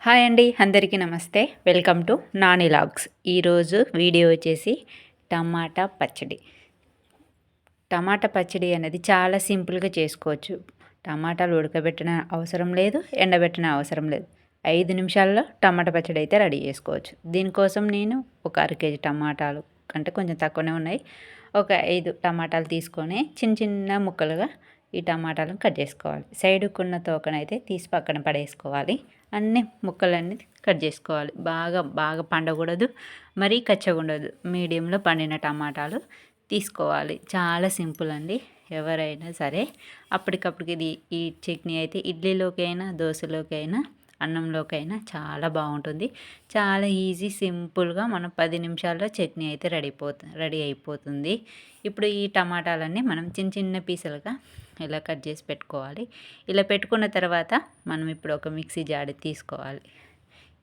Hi అండి, అందరికీ నమస్తే. Welcome to Nani logs. ఈరోజు వీడియో వచ్చేసి టమాటా పచ్చడి. టమాటా పచ్చడి అనేది చాలా సింపుల్గా చేసుకోవచ్చు. టమాటాలు ఉడకబెట్టిన అవసరం లేదు, ఎండబెట్టిన అవసరం లేదు. 5 నిమిషాల్లో టమాటా పచ్చడి అయితే రెడీ చేసుకోవచ్చు. దీనికోసం నేను ఒక అర కేజీ టమాటాలు కంటే కొంచెం తక్కువనే ఉన్నాయి, ఒక 5 టమాటాలు తీసుకొని చిన్న చిన్న ముక్కలుగా ఈ టమాటాలను కట్ చేసుకోవాలి. సైడుకున్న తోకనైతే తీసి పక్కన పడేసుకోవాలి. అన్ని ముక్కలన్నీ కట్ చేసుకోవాలి. బాగా బాగా పండకూడదు, మరీ కచ్చగా ఉండదు. మీడియంలో పండిన టమాటాలు తీసుకోవాలి. చాలా సింపుల్ అండి. ఎవరైనా సరే అప్పటికప్పటికి ఈ చట్నీ అయితే ఇడ్లీలోకి అయినా, దోశలోకి అయినా, అన్నంలోకైనా చాలా బాగుంటుంది. చాలా ఈజీ, సింపుల్గా మనం 10 నిమిషాల్లో చట్నీ అయితే రెడీ అయిపోతుంది. ఇప్పుడు ఈ టమాటాలన్నీ మనం చిన్న చిన్న పీసులుగా ఇలా కట్ చేసి పెట్టుకోవాలి. ఇలా పెట్టుకున్న తర్వాత మనం ఇప్పుడు ఒక మిక్సీ జాడి తీసుకోవాలి.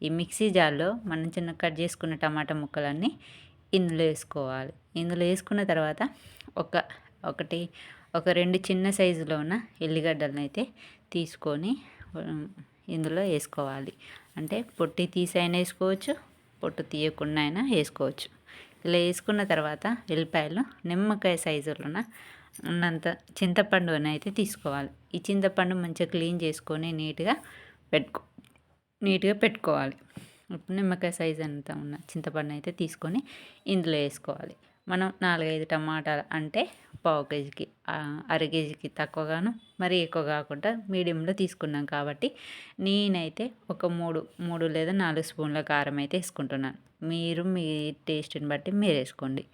ఈ మిక్సీ జార్లో మనం చిన్న కట్ చేసుకున్న టమాటా ముక్కలన్నీ ఇందులో వేసుకోవాలి. ఇందులో వేసుకున్న తర్వాత ఒకటి ఒక 2 చిన్న సైజులో ఉన్న ఎల్లిగడ్డలను అయితే తీసుకొని ఇందులో వేసుకోవాలి. అంటే పొట్టి తీసి అయినా వేసుకోవచ్చు, పొట్టు తీయకుండా అయినా వేసుకోవచ్చు. ఇలా వేసుకున్న తర్వాత వెల్లిపాయలు నిమ్మకాయ సైజులో ఉన్నంత చింతపండు అయితే తీసుకోవాలి. ఈ చింతపండు మంచిగా క్లీన్ చేసుకొని నీట్గా పెట్టుకోవాలి. ఇప్పుడు నిమ్మకాయ సైజ్ అంతా ఉన్న చింతపండు అయితే తీసుకొని ఇందులో వేసుకోవాలి. మనం 4-5 టమాటాలు అంటే పావు కేజీకి, అర కేజీకి తక్కువగాను మరీ ఎక్కువ కాకుండా మీడియంలో తీసుకున్నాం కాబట్టి నేనైతే ఒక 3 లేదా 4 స్పూన్ల కారం అయితే వేసుకుంటున్నాను. మీరు మీ టేస్ట్ని బట్టి మీరు వేసుకోండి.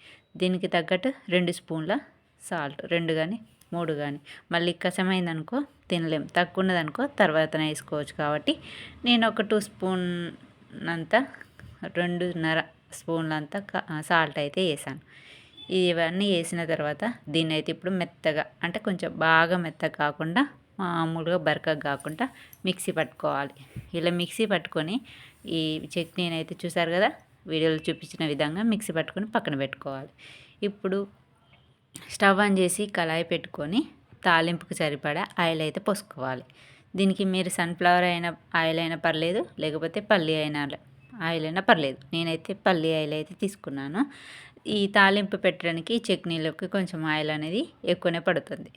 దీనికి తగ్గట్టు 2 స్పూన్ల సాల్ట్, 2 కానీ 3 కానీ, మళ్ళీ కసమైందనుకో తినలేం, తక్కువ ఉన్నదనుకో తర్వాతనే వేసుకోవచ్చు. కాబట్టి నేను ఒక 2 స్పూన్ అంతా, 2.5 స్పూన్లంతా సాల్ట్ అయితే వేసాను. ఇవన్నీ వేసిన తర్వాత దీన్ని అయితే ఇప్పుడు మెత్తగా, అంటే కొంచెం బాగా మెత్తగా కాకుండా మామూలుగా బరకగా కాకుండా మిక్సీ పట్టుకోవాలి. ఇలా మిక్సీ పట్టుకొని ఈ చట్నీని అయితే చూసారు కదా, వీడియోలో చూపించిన విధంగా మిక్సీ పట్టుకొని పక్కన పెట్టుకోవాలి. ఇప్పుడు స్టవ్ ఆన్ చేసి కళాయి పెట్టుకొని తాలింపుకి సరిపడా ఆయిల్ అయితే పోసుకోవాలి. దీనికి మీరు సన్ఫ్లవర్ ఆయిల్ అయినా పర్లేదు, లేకపోతే పల్లి ఆయిల్ అయినా పర్లేదు. నేనైతే పల్లి ఆయిల్ అయితే తీసుకున్నాను. ఈ తాలింపు పెట్టడానికి చట్నీలోకి కొంచెం ఆయిల్ అనేది ఎక్కువనే పడుతుంది.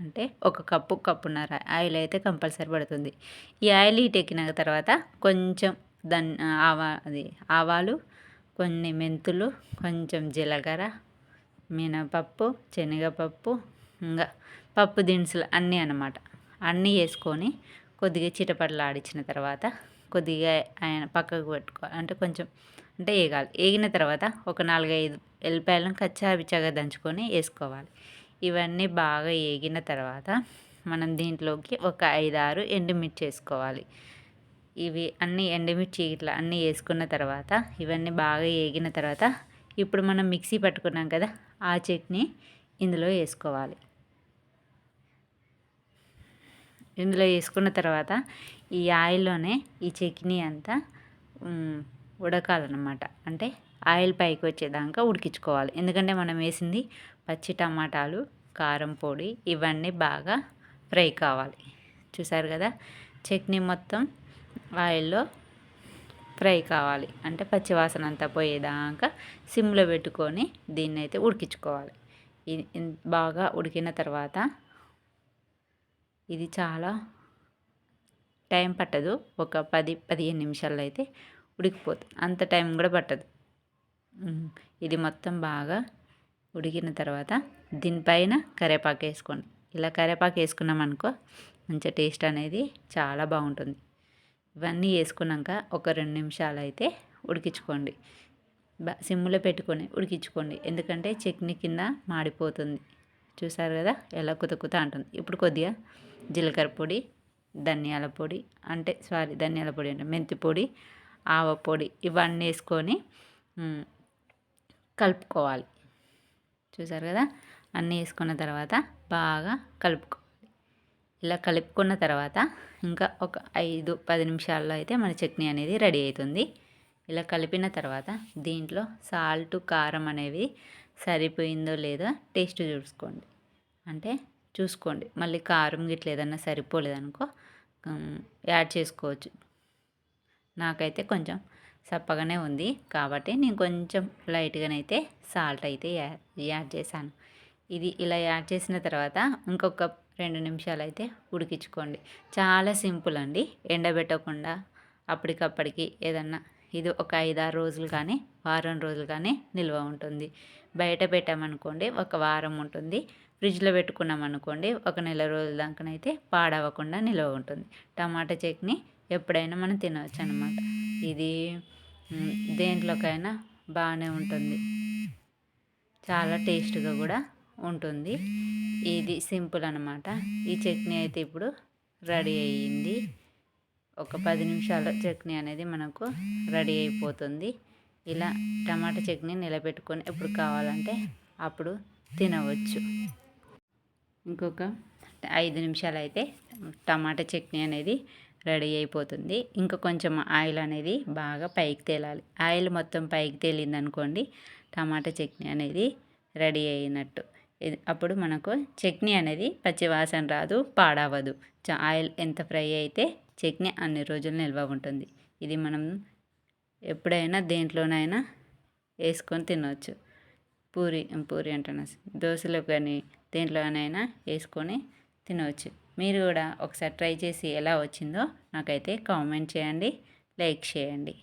అంటే ఒక కప్పున్నర ఆయిల్ అయితే కంపల్సరీ పడుతుంది. ఈ ఆయిల్ హీట్ ఎక్కిన తర్వాత కొంచెం ఆవాలు, కొన్ని మెంతులు, కొంచెం జీలకర్ర, మినపప్పు, శనగపప్పు, ఇంకా పప్పు దినుసులు అన్నీ అన్నమాట. అన్నీ వేసుకొని కొద్దిగా చిటపటలాడించిన తర్వాత కొద్దిగా ఆయన పక్కకు పెట్టుకోవాలి. అంటే కొంచెం వేగాలి. వేగిన తర్వాత ఒక 4-5 ఎల్లిపాయలను కచ్చాపిచ్చాగా దంచుకొని వేసుకోవాలి. ఇవన్నీ బాగా వేగిన తర్వాత మనం దీంట్లోకి ఒక 5-6 ఎండుమిర్చి వేసుకోవాలి. ఇవి అన్నీ ఎండుమిర్చి ఇట్లా అన్నీ వేసుకున్న తర్వాత ఇవన్నీ బాగా వేగిన తర్వాత ఇప్పుడు మనం మిక్సీ పట్టుకున్నాం కదా, ఆ చట్నీ ఇందులో వేసుకోవాలి. ఇందులో వేసుకున్న తర్వాత ఈ ఆయిల్లోనే ఈ చట్నీ అంతా ఉడకాలన్నమాట. అంటే ఆయిల్ పైకి వచ్చేదాకా ఉడికించుకోవాలి. ఎందుకంటే మనం వేసింది పచ్చి టమాటాలు, కారం పొడి ఇవన్నీ బాగా ఫ్రై కావాలి. చూసారు కదా, చట్నీ మొత్తం ఆయిల్లో ఫ్రై కావాలి. అంటే పచ్చివాసన అంతా పోయేదాకా సిమ్లో పెట్టుకొని దీన్ని అయితే ఉడికించుకోవాలి. బాగా ఉడికిన తర్వాత ఇది చాలా టైం పట్టదు, ఒక 10-15 నిమిషాల్లో అయితే ఉడికిపోతుంది. అంత టైం కూడా పట్టదు. ఇది మొత్తం బాగా ఉడికిన తర్వాత దీనిపైన కరివేపాకు వేసుకోండి. ఇలా కరివేపాకు వేసుకున్నామనుకో మంచి టేస్ట్ అనేది చాలా బాగుంటుంది. ఇవన్నీ వేసుకున్నాక ఒక 2 నిమిషాలు అయితే ఉడికించుకోండి. సిమ్లో పెట్టుకొని ఉడికించుకోండి, ఎందుకంటే చట్నీ కింద మాడిపోతుంది. చూసారు కదా ఎలా కుత అంటుంది. ఇప్పుడు కొద్దిగా జీలకర్ర పొడి, ధనియాల పొడి అంటే మెంతి పొడి, ఆవ పొడి ఇవన్నీ వేసుకొని కలుపుకోవాలి. చూసారు కదా, అన్నీ వేసుకున్న తర్వాత బాగా కలుపుకోవాలి. ఇలా కలుపుకున్న తర్వాత ఇంకా ఒక 5-10 నిమిషాల్లో అయితే మన చట్నీ అనేది రెడీ అవుతుంది. ఇలా కలిపిన తర్వాత దీంట్లో సాల్ట్, కారం అనేవి సరిపోయిందో లేదో టేస్ట్ చూసుకోండి. అంటే చూసుకోండి, మళ్ళీ కారం గిట్ల ఏదన్నా సరిపోలేదనుకో యాడ్ చేసుకోవచ్చు. నాకైతే కొంచెం సప్పగానే ఉంది కాబట్టి నేను కొంచెం లైట్గానైతే సాల్ట్ అయితే యాడ్ చేశాను. ఇది ఇలా యాడ్ చేసిన తర్వాత ఇంకొక 2 నిమిషాలు అయితే ఉడికించుకోండి. చాలా సింపుల్ అండి. ఎండబెట్టకుండా అప్పటికప్పటికి ఏదన్నా ఇది ఒక 5-6 రోజులు కానీ వారం రోజులు కానీ నిల్వ ఉంటుంది. బయట పెట్టామనుకోండి ఒక వారం ఉంటుంది. ఫ్రిడ్జ్లో పెట్టుకున్నామనుకోండి ఒక నెల రోజుల దాకానైతే పాడవకుండా నిల్వ ఉంటుంది. టమాటా చట్నీ ఎప్పుడైనా మనం తినవచ్చు అనమాట. ఇది దేంట్లోకైనా బాగానే ఉంటుంది. చాలా టేస్ట్గా కూడా ఉంటుంది. ఇది సింపుల్ అనమాట. ఈ చట్నీ అయితే ఇప్పుడు రెడీ అయ్యింది. ఒక 10 నిమిషాల చట్నీ అనేది మనకు రెడీ అయిపోతుంది. ఇలా టమాటా చట్నీ నిలబెట్టుకొని ఎప్పుడు కావాలంటే అప్పుడు తినవచ్చు. ఇంకొక 5 నిమిషాలు అయితే టమాటా చట్నీ అనేది రెడీ అయిపోతుంది. ఇంకా కొంచెం ఆయిల్ అనేది బాగా పైకి తేలాలి. ఆయిల్ మొత్తం పైకి తేలింది అనుకోండి టమాటా చట్నీ అనేది రెడీ అయినట్టు. అప్పుడు మనకు చట్నీ అనేది పచ్చి వాసన రాదు, పాడవదు. ఆయిల్ ఎంత ఫ్రై అయితే చట్నీ అన్ని రోజులు నిల్వ ఉంటుంది. ఇది మనం ఎప్పుడైనా దేంట్లోనైనా వేసుకొని తినవచ్చు. పూరి అంటున్నా, దోశలో కానీ దేంట్లోనైనా వేసుకొని తినవచ్చు. మీరు కూడా ఒకసారి ట్రై చేసి ఎలా వచ్చిందో నాకైతే కామెంట్ చేయండి, లైక్ చేయండి.